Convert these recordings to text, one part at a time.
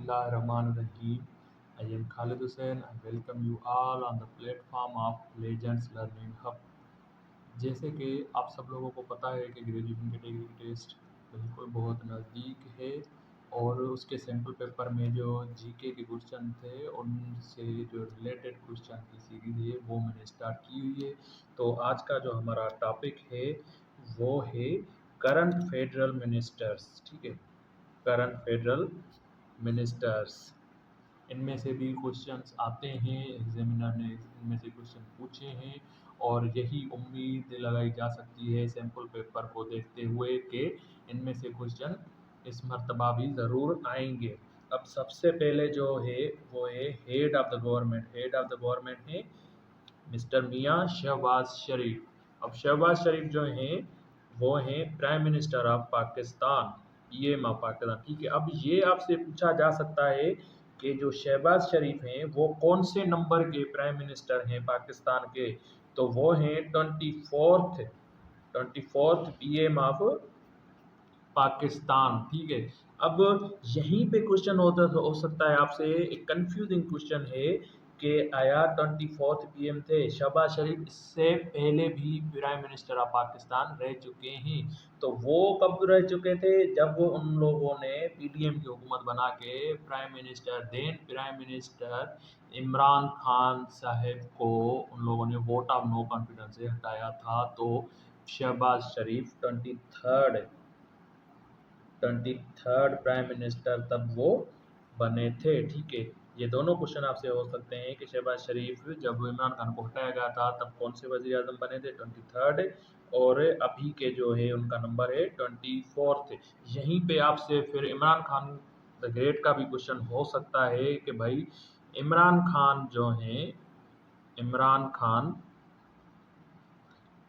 Bismillahirrahmanirrahim. I am Khalid Hussain. I welcome you all on the platform of Legends Learning Hub. जैसे कि आप सब लोगों को पता है कि ग्रेजुएशन कैटेगरी टेस्ट बिल्कुल बहुत नज़दीक है और उसके सैम्पल पेपर में जो जीके के क्वेश्चन थे उनसे जो रिलेटेड क्वेश्चन की सीरीज़ है वो मैंने स्टार्ट की हुई है। तो आज का जो हमारा टॉपिक है वो है करंट फेडरल मिनिस्टर्स। ठीक है, करंट फेडरल मिनिस्टर्स। इनमें से भी क्वेश्चंस आते हैं, एग्जामिनर ने इनमें से क्वेश्चन पूछे हैं और यही उम्मीद लगाई जा सकती है सैम्पल पेपर को देखते हुए कि इनमें से क्वेश्चन इस मर्तबा भी ज़रूर आएंगे। अब सबसे पहले जो है वो है head of the government. Head of the government है मिस्टर मियाँ शहबाज शरीफ। अब शहबाज शरीफ जो हैं वो हैं prime minister of Pakistan, PM of Pakistan. ठीक है, अब ये आपसे पूछा जा सकता है कि जो शहबाज शरीफ हैं वो कौन से नंबर के प्राइम मिनिस्टर हैं पाकिस्तान के, तो वो हैं 24th पीएम ऑफ पाकिस्तान। ठीक है, अब यहीं पे क्वेश्चन हो सकता है आपसे, एक कंफ्यूजिंग क्वेश्चन है कि आया 24th पीएम थे शहबाज शरीफ, इससे पहले भी प्राइम मिनिस्टर ऑफ पाकिस्तान रह चुके हैं। तो वो कब रह चुके थे, जब उन लोगों ने पीडीएम की हुकूमत बना के प्राइम मिनिस्टर इमरान खान साहब को उन लोगों ने वोट ऑफ नो कॉन्फिडेंस से हटाया था। तो शहबाज शरीफ 23rd प्राइम मिनिस्टर तब वो बने थे। ठीक है, ये दोनों क्वेश्चन आपसे हो सकते हैं कि शहबाज शरीफ जब इमरान खान को हटाया गया था तब कौन से वजीर आजम बने थे, 23rd, और अभी के जो है उनका नंबर है 24th। यहीं पे आपसे फिर इमरान खान द ग्रेट का भी क्वेश्चन हो सकता है कि भाई इमरान खान जो हैं, इमरान खान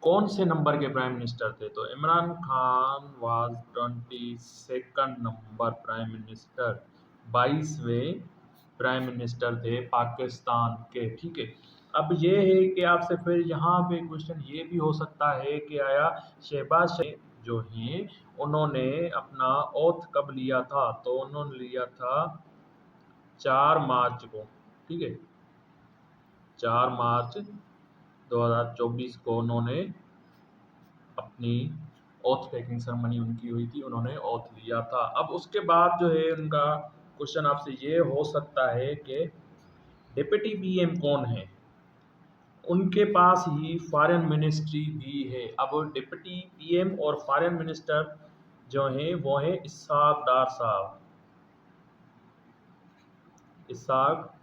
कौन से नंबर के प्राइम मिनिस्टर थे। तो Imran Khan was 22nd number prime minister, 22वें प्राइम मिनिस्टर थे पाकिस्तान के। ठीक है, अब ये है कि आपसे फिर यहाँ पे क्वेश्चन ये भी हो सकता है कि आया शहबाज शरीफ जो हैं उन्होंने अपना ओथ कब लिया था, तो उन्होंने लिया था 4 मार्च को। ठीक है, 4 मार्च 2024 को उन्होंने अपनी ओथ टेकिंग सेरेमनी उनकी हुई थी, उन्होंने ओथ लिया था। अब उसके बाद जो है उनका क्वेश्चन आपसे ये हो सकता है कि डिप्टी पीएम कौन है, उनके पास ही फॉरेन मिनिस्ट्री भी है। अब डिप्टी पीएम और फॉरेन मिनिस्टर जो हैं वो हैं इसहाक डार साहब, इसहाक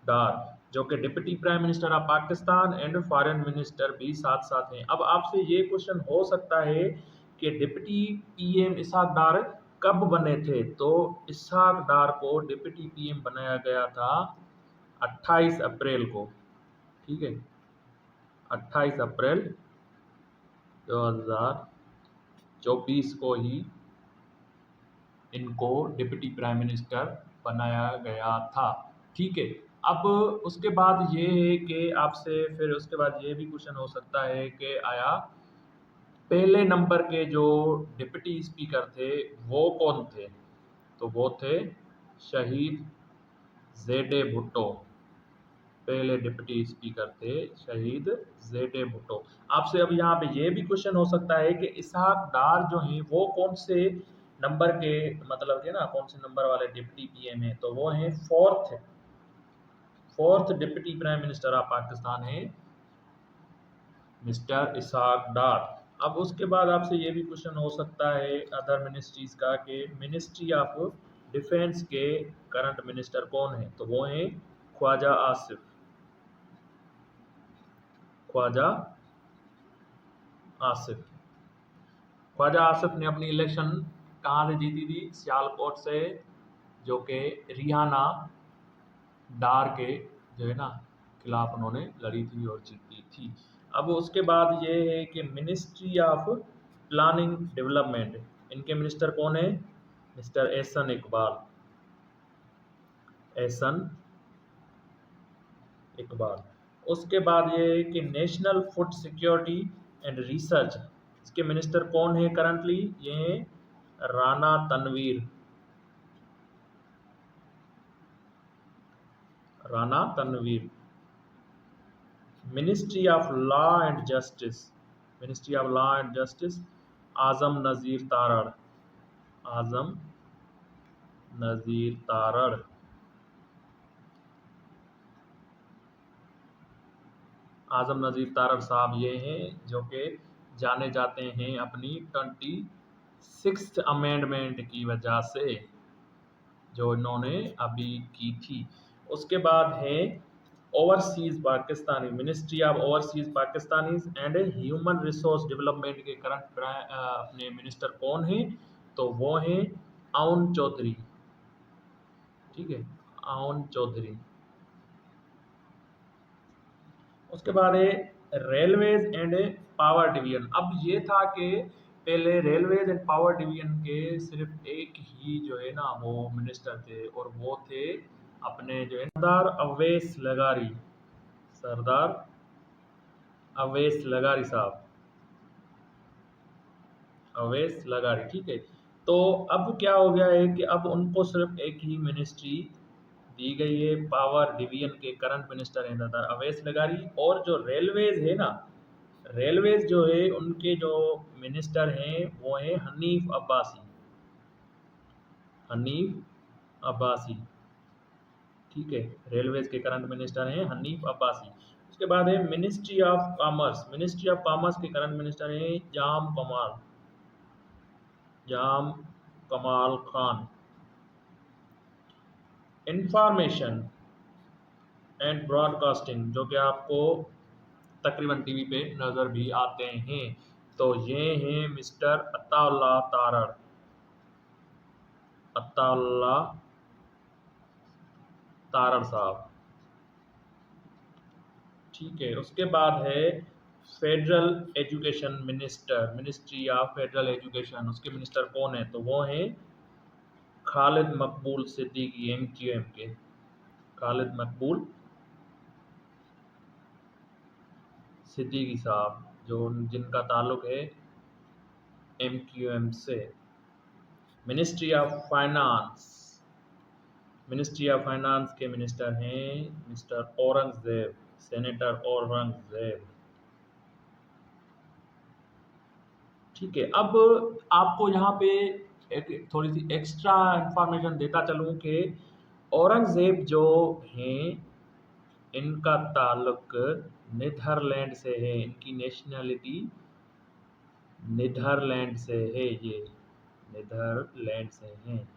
डार, जो कि deputy prime minister of Pakistan and foreign minister भी साथ साथ हैं। अब आपसे ये क्वेश्चन हो सकता है कि डिप्टी पीएम इसहाक डार कब बने थे, तो इसहाक डार को डिप्टी पीएम बनाया गया था 28 अप्रैल को। ठीक है, 28 अप्रैल 2024 को ही इनको डिप्टी प्राइम मिनिस्टर बनाया गया था। ठीक है, अब उसके बाद ये है कि आपसे फिर उसके बाद ये भी क्वेश्चन हो सकता है कि आया पहले नंबर के जो डिप्टी स्पीकर थे वो कौन थे, तो वो थे शहीद जेडे भुट्टो। पहले डिप्टी स्पीकर थे शहीद जेडे भुट्टो। आपसे अब यहाँ पे ये भी क्वेश्चन हो सकता है कि इसहाक डार जो हैं वो कौन से नंबर के, मतलब के ना कौन से नंबर वाले डिप्टी पीएम है, तो वो हैं fourth deputy prime minister of Pakistan है मिस्टर इसहाक डार। अब उसके बाद आपसे ये भी क्वेश्चन हो सकता है अदर मिनिस्ट्रीज का कि मिनिस्ट्री ऑफ डिफेंस के करंट मिनिस्टर कौन है, तो वो हैं ख्वाजा आसिफ। ख्वाजा आसिफ, ख्वाजा आसिफ ने अपनी इलेक्शन कहाँ से जीती थी, सियालकोट से, जो कि रिहाना डार के जो है ना खिलाफ उन्होंने लड़ी थी और जीती थी। अब उसके बाद ये है कि मिनिस्ट्री ऑफ प्लानिंग डेवलपमेंट, इनके मिनिस्टर कौन है, मिस्टर एहसन इकबाल। एहसन इकबाल। उसके बाद ये है कि national food security and research, इसके मिनिस्टर कौन है करंटली, ये हैं Rana Tanveer. Rana Tanveer. Ministry of law and justice, ministry of law and justice Azam Nazir Tarar, Azam Nazir Tarar. Azam Nazir Tarar साहब ये हैं जो कि जाने जाते हैं अपनी 26th अमेंडमेंट की वजह से, जो इन्होंने अभी की थी। उसके बाद है overseas Pakistani, ministry of overseas Pakistanis and human resource development के करंट अपने मिनिस्टर कौन हैं? तो वो हैं आउन चौधरी। ठीक है, आउन चौधरी। उसके बाद है रेलवेज एंड पावर डिवीजन। अब ये था कि पहले रेलवेज एंड पावर डिवीजन के सिर्फ एक ही जो है ना वो मिनिस्टर थे, और वो थे अपने जो है सरदार अवैस लगारी, सरदार अवैस लगारी साहब, अवैस लगारी। ठीक है, तो अब क्या हो गया है कि अब उनको सिर्फ एक ही मिनिस्ट्री दी गई है, पावर डिवीजन के करंट मिनिस्टर हैं सरदार अवैस लगारी। और जो रेलवेज है ना, रेलवेज जो है उनके जो मिनिस्टर हैं वो हैं हनीफ अब्बासी, हनीफ अब्बासी। ठीक है, रेलवेज के करंट मिनिस्टर हैं हनीफ अब्बासी। उसके बाद है ministry of commerce, ministry of commerce के करंट मिनिस्टर हैं जाम कमाल, जाम कमाल खान। इंफॉर्मेशन एंड ब्रॉडकास्टिंग, जो कि आपको तकरीबन टीवी पे नज़र भी आते हैं, तो ये हैं मिस्टर अताउल्लाह तारड़, अताउल्लाह तारड़ साहब। ठीक है, उसके बाद है federal education minister, ministry of federal education, उसके मिनिस्टर कौन है? तो वो हैं खालिद मकबूल सिद्दीकी, एमक्यूएम के खालिद मकबूल सिद्दीकी साहब, जो जिनका ताल्लुक है एमक्यूएम से। Ministry of finance, ministry of finance के मिनिस्टर हैं मिस्टर औरंगजेब, सेनेटर औरंगजेब। ठीक है, अब आपको यहाँ पे एक थोड़ी सी एक्स्ट्रा इंफॉर्मेशन देता चलूँ कि औरंगजेब जो हैं इनका ताल्लुक नीदरलैंड से है, इनकी नेशनैलिटी नीदरलैंड से है, ये नीदरलैंड से हैं,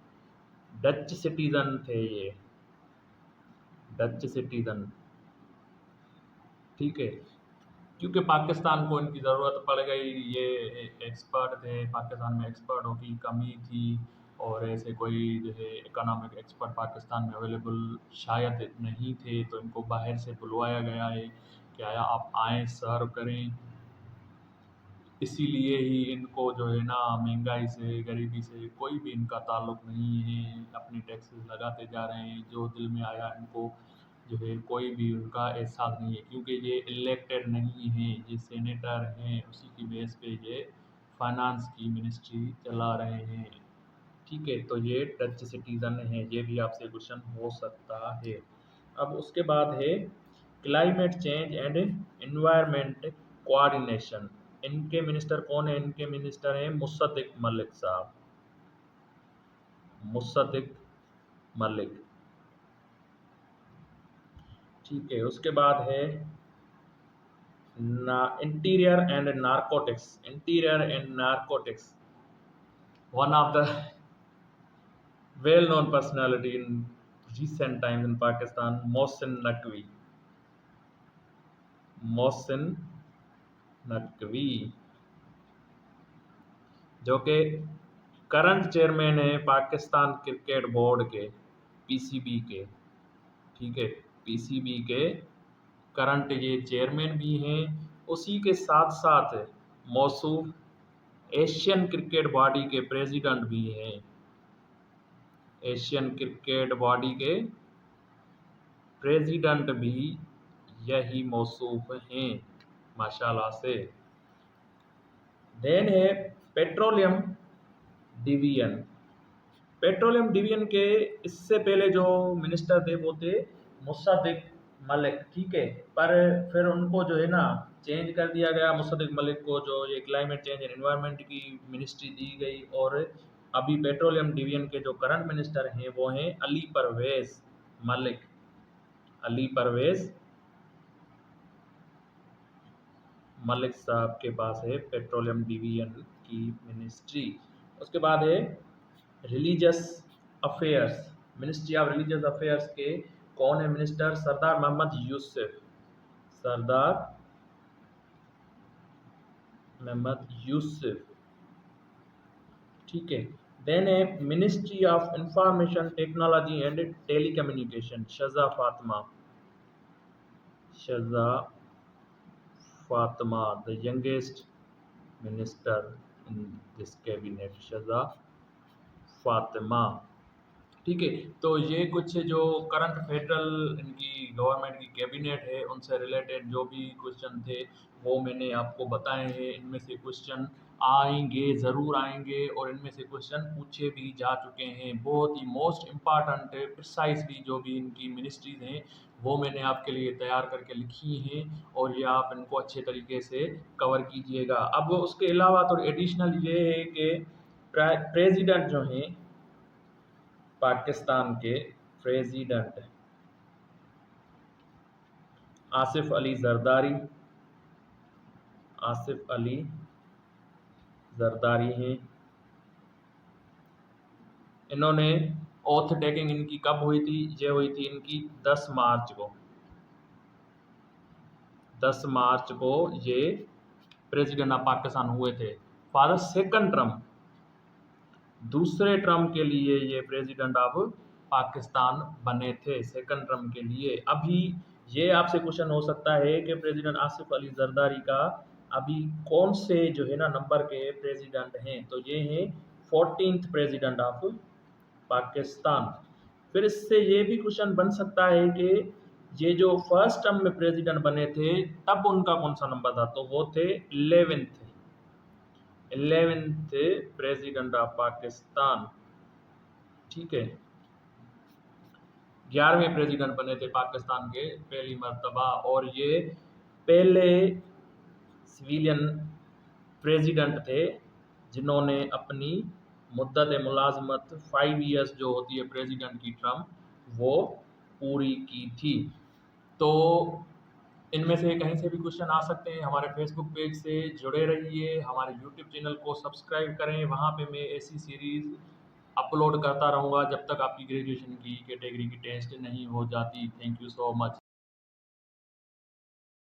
डच सिटीजन थे ये, डच सिटीजन। ठीक है, क्योंकि पाकिस्तान को इनकी ज़रूरत पड़ गई, ये एक्सपर्ट थे, पाकिस्तान में एक्सपर्टों की कमी थी, और ऐसे कोई जो है इकोनॉमिक एक्सपर्ट पाकिस्तान में अवेलेबल शायद नहीं थे, तो इनको बाहर से बुलवाया गया है कि आया आप आएँ सर्व करें। इसीलिए ही इनको जो है ना महंगाई से, गरीबी से कोई भी इनका ताल्लुक नहीं है, अपने टैक्सेस लगाते जा रहे हैं, जो दिल में आया इनको जो है कोई भी उनका एहसास नहीं है, क्योंकि ये इलेक्टेड नहीं है, ये सेनेटर हैं, उसी की बेस पे ये फाइनेंस की मिनिस्ट्री चला रहे हैं। ठीक है, तो ये डच सिटीज़न है, ये भी आपसे क्वेश्चन हो सकता है। अब उसके बाद है climate change and environment coordination, इनके मिनिस्टर कौन है? इनके मिनिस्टर हैं मुसद्दिक मलिक साहब, मुसद्दिक मलिक। ठीक है, उसके बाद है interior and narcotics, interior and narcotics, one of the well known personality in recent times in Pakistan, Mohsin Naqvi, Mohsin Naqvi, जो कि करंट चेयरमैन है पाकिस्तान क्रिकेट बोर्ड के, पीसीबी के। ठीक है, पीसीबी के करंट ये चेयरमैन भी हैं, उसी के साथ साथ मौसूफ एशियन क्रिकेट बॉडी के प्रेसिडेंट भी हैं, एशियन क्रिकेट बॉडी के प्रेसिडेंट भी यही मौसूफ हैं माशाल्लाह से। देन है पेट्रोलियम डिवीजन, पेट्रोलियम डिवीजन के इससे पहले जो मिनिस्टर थे वो थे मुसद्दिक मलिक, ठीक है। पर फिर उनको जो है ना चेंज कर दिया गया, मुसद्दिक मलिक को जो ये क्लाइमेट चेंज एंड एनवायरनमेंट की मिनिस्ट्री दी गई। और अभी पेट्रोलियम डिवीजन के जो करंट मिनिस्टर हैं वो हैं अली परवेज मलिक, अली परवेज मलिक साहब के पास है पेट्रोलियम डिवीजन की मिनिस्ट्री। उसके बाद है religious affairs, ministry of religious affairs के कौन है मिनिस्टर? सरदार मोहम्मद यूसुफ, सरदार मोहम्मद यूसुफ, ठीक है। देन है ministry of information technology and telecommunication, Shaza Fatima, Shaza Fatima the youngest minister in this cabinet, Shaza Fatima, ठीक है। तो ये कुछ जो करंट फेडरल इनकी गवर्नमेंट की कैबिनेट है उनसे रिलेटेड जो भी क्वेश्चन थे वो मैंने आपको बताए हैं। इनमें से क्वेश्चन आएंगे, ज़रूर आएंगे, और इनमें से क्वेश्चन पूछे भी जा चुके हैं। बहुत ही मोस्ट इम्पॉर्टेंट प्रिसाइजली जो भी इनकी मिनिस्ट्रीज हैं वो मैंने आपके लिए तैयार करके लिखी हैं, और ये आप इनको अच्छे तरीके से कवर कीजिएगा। अब उसके अलावा तो एडिशनल ये है कि प्रेसिडेंट जो हैं पाकिस्तान के प्रेसिडेंट आसिफ अली जरदारी, आसिफ अली जरदारी हैं। इन्होंने ओथ टेकिंग इनकी कब हुई थी? ये हुई थी इनकी 10 मार्च को, 10 मार्च को ये प्रेसिडेंट ऑफ पाकिस्तान हुए थे फॉर द सेकंड टर्म, दूसरे टर्म के लिए ये प्रेसिडेंट ऑफ पाकिस्तान बने थे, सेकंड टर्म के लिए। अभी ये आपसे क्वेश्चन हो सकता है कि प्रेसिडेंट आसिफ अली जरदारी का अभी कौन से जो है ना नंबर के प्रेसिडेंट हैं? तो ये हैं 14th प्रेसिडेंट ऑफ पाकिस्तान। फिर इससे ये भी क्वेश्चन बन सकता है कि ये जो फर्स्ट टर्म में प्रेसिडेंट बने थे तब उनका कौन सा नंबर था? तो वो थे 11th प्रेसिडेंट ऑफ पाकिस्तान, ठीक है। 11वें प्रेसिडेंट बने थे पाकिस्तान के पहली मर्तबा, और ये पहले सिविलियन प्रेसिडेंट थे जिन्होंने अपनी मुद्दत मुलाजमत 5 ईयर्स जो होती है प्रेसिडेंट की टर्म वो पूरी की थी। तो इनमें से कहीं से भी क्वेश्चन आ सकते हैं। हमारे फेसबुक पेज से जुड़े रहिए, हमारे यूट्यूब चैनल को सब्सक्राइब करें, वहाँ पे मैं ऐसी सीरीज़ अपलोड करता रहूँगा जब तक आपकी ग्रेजुएशन की कैटेगरी की टेस्ट नहीं हो जाती। Thank you so much.